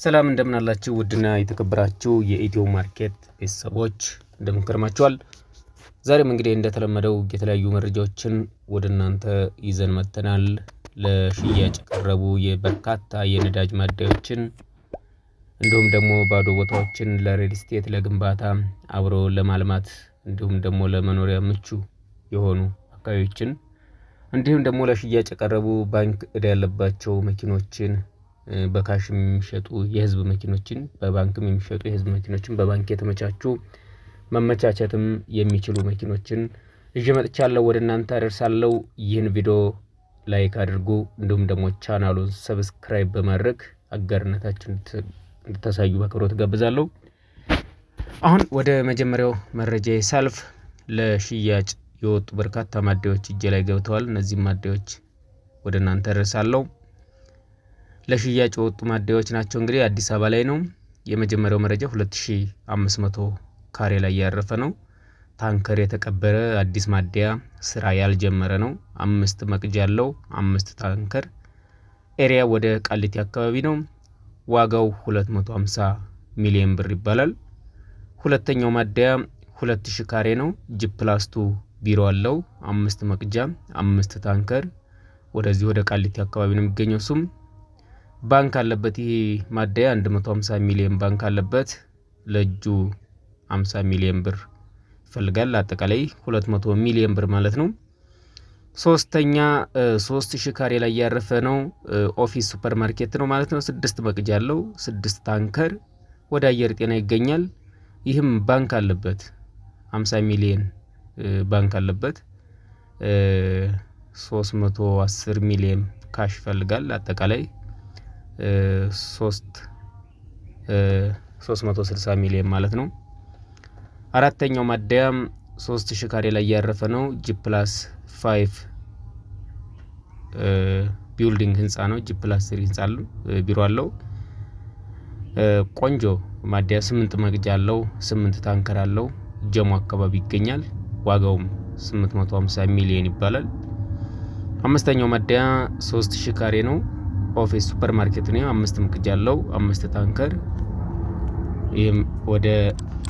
ሰላም እንደምን አላችሁ ውድና የተከበራችሁ የኢትዮ ማርኬት ቤተሰቦች እንደምን ከርማችኋል? ዛሬም እንግዲህ እንደተለመደው የተለያዩ መረጃዎችን ወደናንተ ይዘን መጥተናል። ለሽያጭ ቀረቡ የበርካታ የነዳጅ ማደያዎችን እንዲሁም ደግሞ ባዶ ቦታዎችን ለሪል ስቴት ለግንባታ አብሮ ለማልማት እንዲሁም ደግሞ ለመኖሪያ ምቹ የሆኑ አካባቢዎችን እንዲሁም ደግሞ ለሽያጭ ቀረቡ ባንክ እዳ ያለባቸው መኪኖችን በካሽ የሚሸጡ የህዝብ መኪኖችን በባንክም የሚሸጡ የህዝብ መኪኖችን በባንክ የተመቻቹ መመቻቸትም የሚችሉ መኪኖችን እጄ መጥቻለሁ ወደናንተ አደርሳለሁ። ይህን ቪዲዮ ላይክ አድርጉ እንዲሁም ደግሞ ቻናሉን ሰብስክራይብ በማድረግ አጋርነታችሁን እንድታሳዩ በአክብሮት ጋብዛለሁ። አሁን ወደ መጀመሪያው መረጃ ሳልፍ ለሽያጭ የወጡ በርካታ ማደያዎች እጄ ላይ ገብተዋል። እነዚህ ማደያዎች ወደናንተ አደርሳለሁ። ለሽያጭ የወጡ ማደያዎች ናቸው። እንግዲህ አዲስ አበባ ላይ ነው። የመጀመሪያው መረጃ 2500 ካሬ ላይ ያረፈ ነው። ታንከር የተቀበረ አዲስ ማደያ ስራ ያልጀመረ ነው። 5 መቅጃ ያለው 5 ታንከር ኤሪያ ወደ ቃሊቲ አካባቢ ነው። ዋጋው 250 ሚሊዮን ብር ይባላል። ሁለተኛው ማደያ 2000 ካሬ ነው። ጂ+2 ቢሮ አለው 5 መቅጃ 5 ታንከር ወደዚህ ወደ ቃሊቲ አካባቢ ነው የሚገኘው። ሱም ባንክ አለበት። ይሄ ማደያ 150 ሚሊዮን ባንክ አለበት። ለጁ 50 ሚሊዮን ብር ይፈልጋል። አጠቃላይ 200 ሚሊዮን ብር ማለት ነው። ሶስተኛ 3000 ካሬ ላይ ያረፈ ነው። ኦፊስ ሱፐር ማርኬት ነው ማለት ነው። 6 መቅጃ ያለው 6 ታንከር ወደ አየር ጤና ይገኛል። ይህም ባንክ አለበት 50 ሚሊዮን ባንክ አለበት። 310 ሚሊዮን ካሽ ይፈልጋል። አጠቃላይ 360 ሚሊዮን ማለት ነው። አራተኛው ማደያም 3000 ካሬ ላይ ያረፈ ነው። ጂ+5 ቢልዲንግ ህንጻ ነው። ጂ+3 ህንጻ አለው ቢሮ አለው። ቆንጆ ማደያ 8 መቅጃ አለው 8 ታንከር አለው። ጀሞ አካባቢ ይገኛል። ዋጋውም 850 ሚሊዮን ይባላል። አምስተኛው ማደያ 3000 ካሬ ነው። ኦፊስ ሱፐር ማርኬት ነው። 5 መቅጃ ያለው 5 ታንከር ይህም ወደ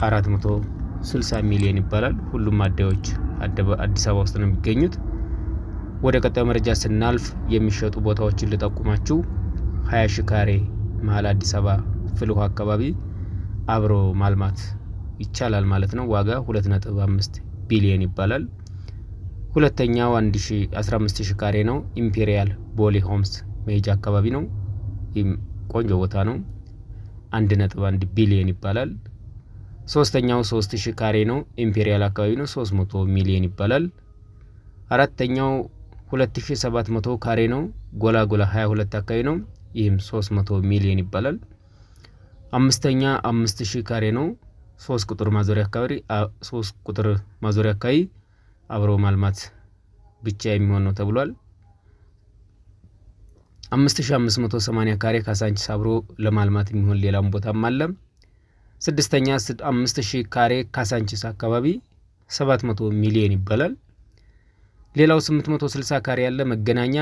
460 ሚሊዮን ይባላል። ሁሉም ማደያዎች አዲስ አበባ ውስጥ ነው የሚገኙት። ወደ ቀጣዩ መረጃ ስናልፍ የሚሸጡ ቦታዎችን ልጠቁማችሁ። 20000 ካሬ መሀል አዲስ አበባ ፍልውሃ አካባቢ አብሮ ማልማት ይቻላል ማለት ነው። ዋጋ 2.5 ቢሊዮን ይባላል። ሁለተኛው 15000 ካሬ ነው። ኢምፔሪያል ቦሌ ሆምስ መሄጃ አካባቢ ነው። ይህም ቆንጆ ቦታ ነው። 1.1 ቢሊዮን ይባላል። ሶስተኛው 3000 ካሬ ነው። ኢምፔሪያል አካባቢ ነው። 300 ሚሊዮን ይባላል። አራተኛው 2700 ካሬ ነው። ጎላጎላ 22 አካባቢ ነው። ይህም 300 ሚሊዮን ይባላል። አምስተኛ 5000 ካሬ ነው። 3 ቁጥር ማዞሪያ አካባቢ አብሮ ማልማት ብቻ የሚሆን ነው ተብሏል። 5580 ካሬ ካሳንቺስ አብሮ ለማልማት የሚሆን ሌላም ቦታም አለ። ስድስተኛ 5000 ካሬ ካሳንቺስ አካባቢ 700 ሚሊዮን ይባላል። ሌላው 860 ካሬ ያለ መገናኛ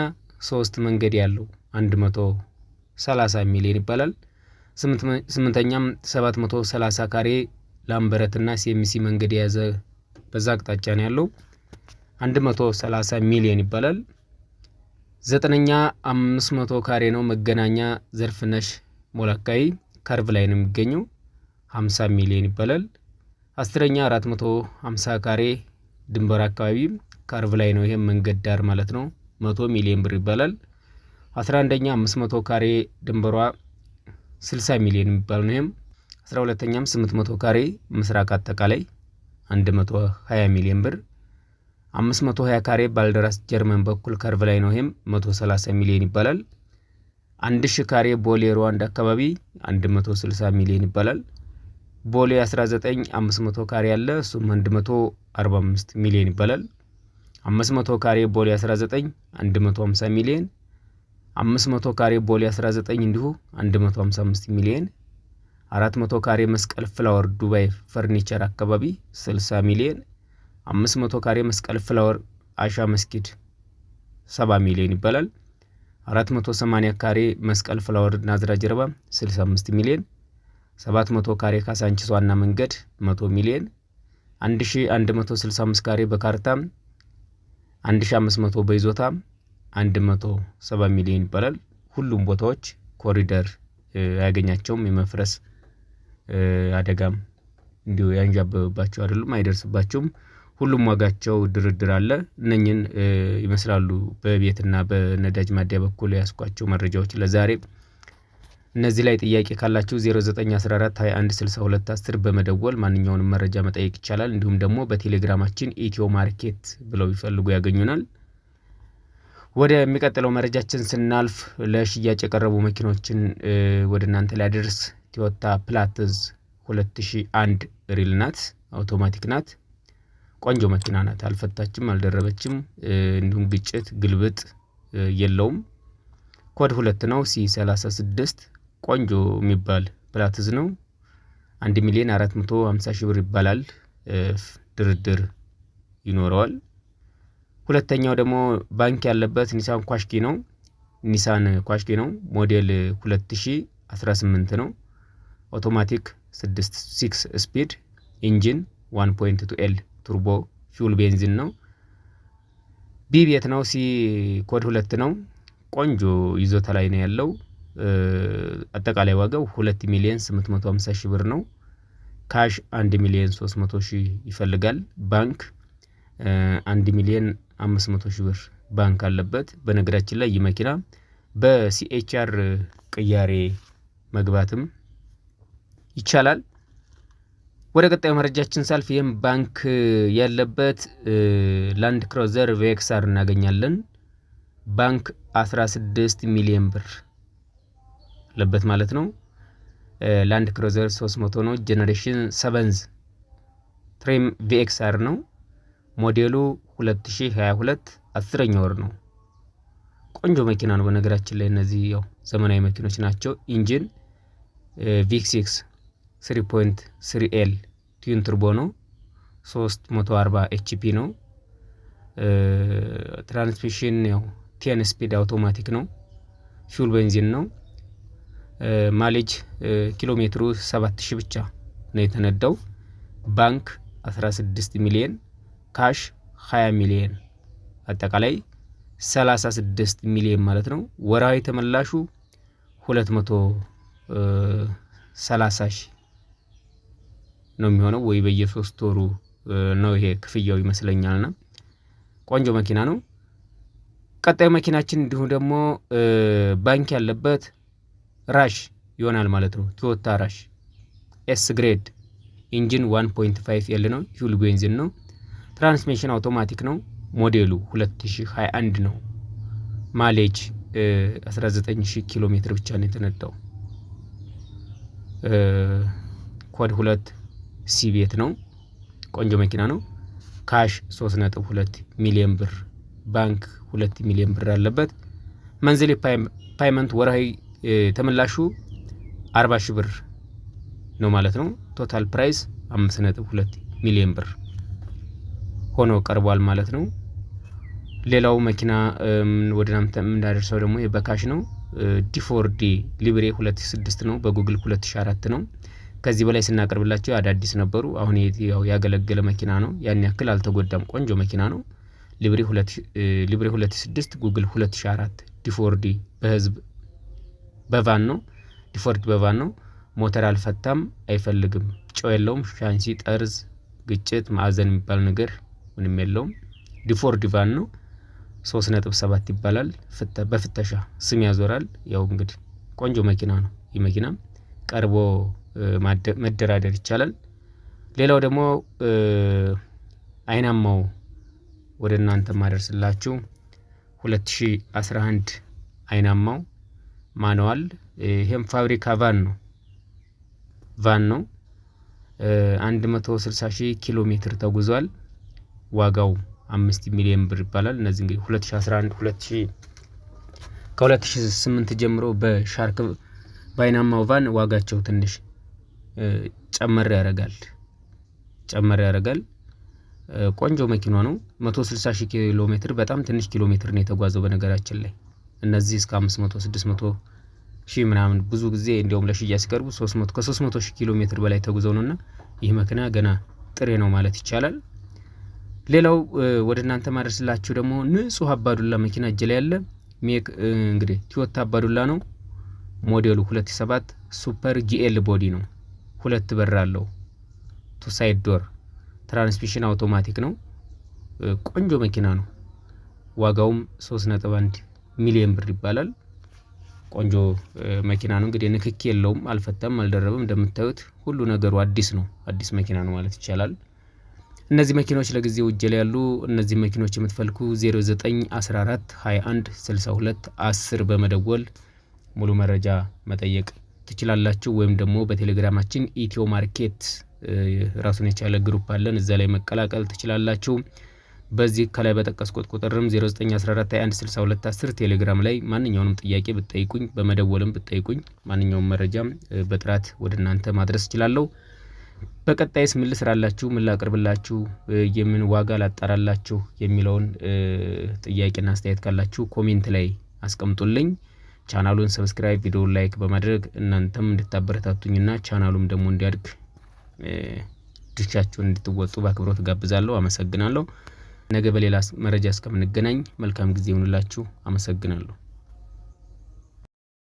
3 መንገድ ያለው 130 ሚሊዮን ይባላል። ስምንተኛም 730 ካሬ ላምበረትና ሲኤምሲ መንገድ የያዘ በዛ አቅጣጫ ነው ያለው 130 ሚሊዮን ይባላል። ዘጠነኛ 500 ካሬ ነው። መገናኛ ዘርፍነሽ ሞል አካባቢ ከርቭ ላይ ነው የሚገኘው 50 ሚሊዮን ይባላል። አስረኛ 450 ካሬ ድንበር አካባቢ ከርቭ ላይ ነው። ይሄም መንገድ ዳር ማለት ነው 100 ሚሊዮን ብር ይባላል። 11ኛ 500 ካሬ ድንበሯ 60 ሚሊዮን የሚባል ነው። ይሄም 12ኛም 800 ካሬ ምስራቅ አጠቃላይ 120 ሚሊዮን ብር። 520 ካሬ ባልደራስ ጀርመን በኩል ከርቭ ላይ ነው። ይሄም 130 ሚሊዮን ይባላል። 1000 ካሬ ቦሌ ሩዋንዳ አካባቢ 160 ሚሊዮን ይባላል። ቦሌ 19 500 ካሬ ያለ እሱም 145 ሚሊዮን ይባላል። 500 ካሬ ቦሌ 19 150 ሚሊዮን። 500 ካሬ ቦሌ 19 እንዲሁ 155 ሚሊዮን። 400 ካሬ መስቀል ፍላወር ዱባይ ፈርኒቸር አካባቢ 60 ሚሊዮን። 500 ካሬ መስቀል ፍላወር አሻ መስጊድ 70 ሚሊዮን ይባላል። 480 ካሬ መስቀል ፍላወር ናዝራ ጀርባ 65 ሚሊዮን፣ 700 ካሬ ካሳንቺስ ዋና መንገድ 100 ሚሊዮን፣ 1165 ካሬ በካርታ 1500 በይዞታ 170 ሚሊዮን ይባላል። ሁሉም ቦታዎች ኮሪደር አያገኛቸውም። የመፍረስ አደጋም እንዲሁ ያንዣበባቸው አይደሉም፣ አይደርስባቸውም። ሁሉም ዋጋቸው ድርድር አለ። እነኝን ይመስላሉ በቤትና በነዳጅ ማደያ በኩል ያስኳቸው መረጃዎች ለዛሬ። እነዚህ ላይ ጥያቄ ካላችሁ 0914216210 በመደወል ማንኛውንም መረጃ መጠየቅ ይቻላል። እንዲሁም ደግሞ በቴሌግራማችን ኢትዮ ማርኬት ብለው ይፈልጉ ያገኙናል። ወደ የሚቀጥለው መረጃችን ስናልፍ ለሽያጭ የቀረቡ መኪኖችን ወደ እናንተ ሊያደርስ ቶዮታ ፕላትዝ 2001 ሪል ናት፣ አውቶማቲክ ናት። ቆንጆ መኪና ናት። አልፈታችም፣ አልደረበችም። እንዲሁም ግጭት ግልብጥ የለውም። ኮድ 2 ነው፣ C36 ቆንጆ የሚባል ፕላትዝ ነው። 1,450,000 ብር ይባላል። ድርድር ይኖረዋል። ሁለተኛው ደግሞ ባንክ ያለበት ኒሳን ኳሽኪ ነው። ኒሳን ኳሽኪ ነው። ሞዴል 2018 ነው። አውቶማቲክ 6 ስፒድ ኢንጂን 1.2L ቱርቦ ፊውል ቤንዚን ነው። ቢ ቤት ነው። ሲ ኮድ 2 ነው። ቆንጆ ይዞታ ላይ ነው ያለው። አጠቃላይ ዋጋው 2,850,000 ብር ነው። ካሽ 1,300,000 ይፈልጋል። ባንክ 1,500,000 ብር ባንክ አለበት። በነገራችን ላይ ይህ መኪና በሲኤችአር ቅያሬ መግባትም ይቻላል። ወደ ቀጣዩ መረጃችን ሳልፍ ይህም ባንክ ያለበት ላንድ ክሩዘር ቪኤክስአር እናገኛለን። ባንክ 16 ሚሊዮን ብር አለበት ማለት ነው። ላንድ ክሩዘር 300 ነው። ጄኔሬሽን 7 ትሪም ቪኤክስአር ነው። ሞዴሉ 2022 10ኛ ወር ነው። ቆንጆ መኪና ነው። በነገራችን ላይ እነዚህ ያው ዘመናዊ መኪኖች ናቸው። ኢንጂን V6 3.3L ቲዩን ቱርቦ ነው። 340 HP ነው። ትራንስሚሽን ያው 10 ስፒድ አውቶማቲክ ነው። ፊውል ቤንዚን ነው። ማሌጅ ኪሎ ሜትሩ 7000 ብቻ ነው የተነዳው። ባንክ 16 ሚሊዮን፣ ካሽ 20 ሚሊዮን፣ አጠቃላይ 36 ሚሊዮን ማለት ነው። ወራዊ ተመላሹ 230,000 ነው የሚሆነው፣ ወይ በየ3 ወሩ ነው ይሄ ክፍያው ይመስለኛልና ቆንጆ መኪና ነው። ቀጣዩ መኪናችን እንዲሁ ደግሞ ባንክ ያለበት ራሽ ይሆናል ማለት ነው። ቶዮታ ራሽ ኤስ ግሬድ ኢንጂን 1.5L ነው። ፊውል ቤንዚን ነው። ትራንስሚሽን አውቶማቲክ ነው። ሞዴሉ 2021 ነው። ማሌጅ 19,000 ኪሎ ሜትር ብቻ ነው የተነዳው። ኮድ 2 ሲ ቤት ነው። ቆንጆ መኪና ነው። ካሽ 3.2 ሚሊዮን ብር፣ ባንክ 2 ሚሊዮን ብር አለበት። መንዝሊ ፓይመንት ወርሃዊ ተመላሹ 40,000 ብር ነው ማለት ነው። ቶታል ፕራይስ 5.2 ሚሊዮን ብር ሆኖ ቀርቧል ማለት ነው። ሌላው መኪና ወደ እናንተ እንዳደርሰው ደግሞ በካሽ ነው። ዲ4ዲ ሊብሬ 2006 ነው። በጉግል 2004 ነው። ከዚህ በላይ ስናቀርብላቸው አዳዲስ ነበሩ። አሁን ያው ያገለገለ መኪና ነው። ያን ያክል አልተጎዳም። ቆንጆ መኪና ነው። ሊብሬ 2006 ጉግል 2004 ዲ4ዲ በህዝብ በቫን ነው። ዲ4ዲ በቫን ነው። ሞተር አልፈታም፣ አይፈልግም፣ ጨው የለውም፣ ሻንሲ ጠርዝ ግጭት ማዕዘን የሚባል ነገር ምንም የለውም። ዲ4ዲ ቫን ነው። 3.7 ይባላል። በፍተሻ ስም ያዞራል። ያው እንግዲህ ቆንጆ መኪና ነው። ይህ መኪና ቀርቦ መደራደር ይቻላል። ሌላው ደግሞ አይናማው ወደ እናንተ ማደርስላችሁ 2011 አይናማው ማኑዋል። ይሄም ፋብሪካ ቫን ነው። 160,000 ኪሎ ሜትር ተጉዟል። ዋጋው 5 ሚሊዮን ብር ይባላል። እነዚህ እንግዲህ 2011 ከ2008 ጀምሮ በሻርክ በአይናማው ቫን ዋጋቸው ትንሽ ጨመር ያደርጋል። ቆንጆ መኪና ነው። 160,000 ኪሎ ሜትር በጣም ትንሽ ኪሎ ሜትር ነው የተጓዘው። በነገራችን ላይ እነዚህ እስከ 500 600 ሺህ ምናምን ብዙ ጊዜ እንደውም ለሽያጭ ሲቀርቡ 300 ከ300 ሺህ ኪሎ ሜትር በላይ ተጉዘው ነውና ይህ መኪና ገና ጥሬ ነው ማለት ይቻላል። ሌላው ወደ እናንተ ማድረስላችሁ ደግሞ ንጹህ አባዱላ መኪና እጅ ላይ ያለ እንግዲህ ቶዮታ አባዱላ ነው። ሞዴሉ 2007 ሱፐር ጂኤል ቦዲ ነው። 2 በር አለው። 2 ሳይድ ዶር ትራንስሚሽን አውቶማቲክ ነው። ቆንጆ መኪና ነው። ዋጋውም 3.1 ሚሊዮን ብር ይባላል። ቆንጆ መኪና ነው። እንግዲህ ንክኪ የለውም፣ አልፈታም፣ አልደረበም። እንደምታዩት ሁሉ ነገሩ አዲስ ነው። አዲስ መኪና ነው ማለት ይቻላል። እነዚህ መኪኖች ለጊዜው እጅ ላይ ያሉ። እነዚህ መኪኖች የምትፈልጉ 0914 21 62 10 በመደወል ሙሉ መረጃ መጠየቅ ትችላላችሁ። ወይም ደግሞ በቴሌግራማችን ኢትዮ ማርኬት ራሱን የቻለ ግሩፕ አለን፣ እዛ ላይ መቀላቀል ትችላላችሁ። በዚህ ከላይ በጠቀስኩት ቁጥርም 0914 21 62 10 ቴሌግራም ላይ ማንኛውንም ጥያቄ ብትጠይቁኝ፣ በመደወልም ብትጠይቁኝ ማንኛውም መረጃ በጥራት ወደ እናንተ ማድረስ እችላለሁ። በቀጣይስ ምን ልስራላችሁ፣ ምን ላቅርብላችሁ፣ የምን ዋጋ ላጣራላችሁ የሚለውን ጥያቄና አስተያየት ካላችሁ ኮሜንት ላይ አስቀምጡልኝ። ቻናሉን ሰብስክራይብ፣ ቪዲዮውን ላይክ በማድረግ እናንተም እንድታበረታቱኝና ቻናሉም ደግሞ እንዲያድግ ድርሻችሁን እንድትወጡ በአክብሮት ጋብዛለሁ። አመሰግናለሁ። ነገ በሌላ መረጃ እስከምንገናኝ መልካም ጊዜ ይሁንላችሁ። አመሰግናለሁ።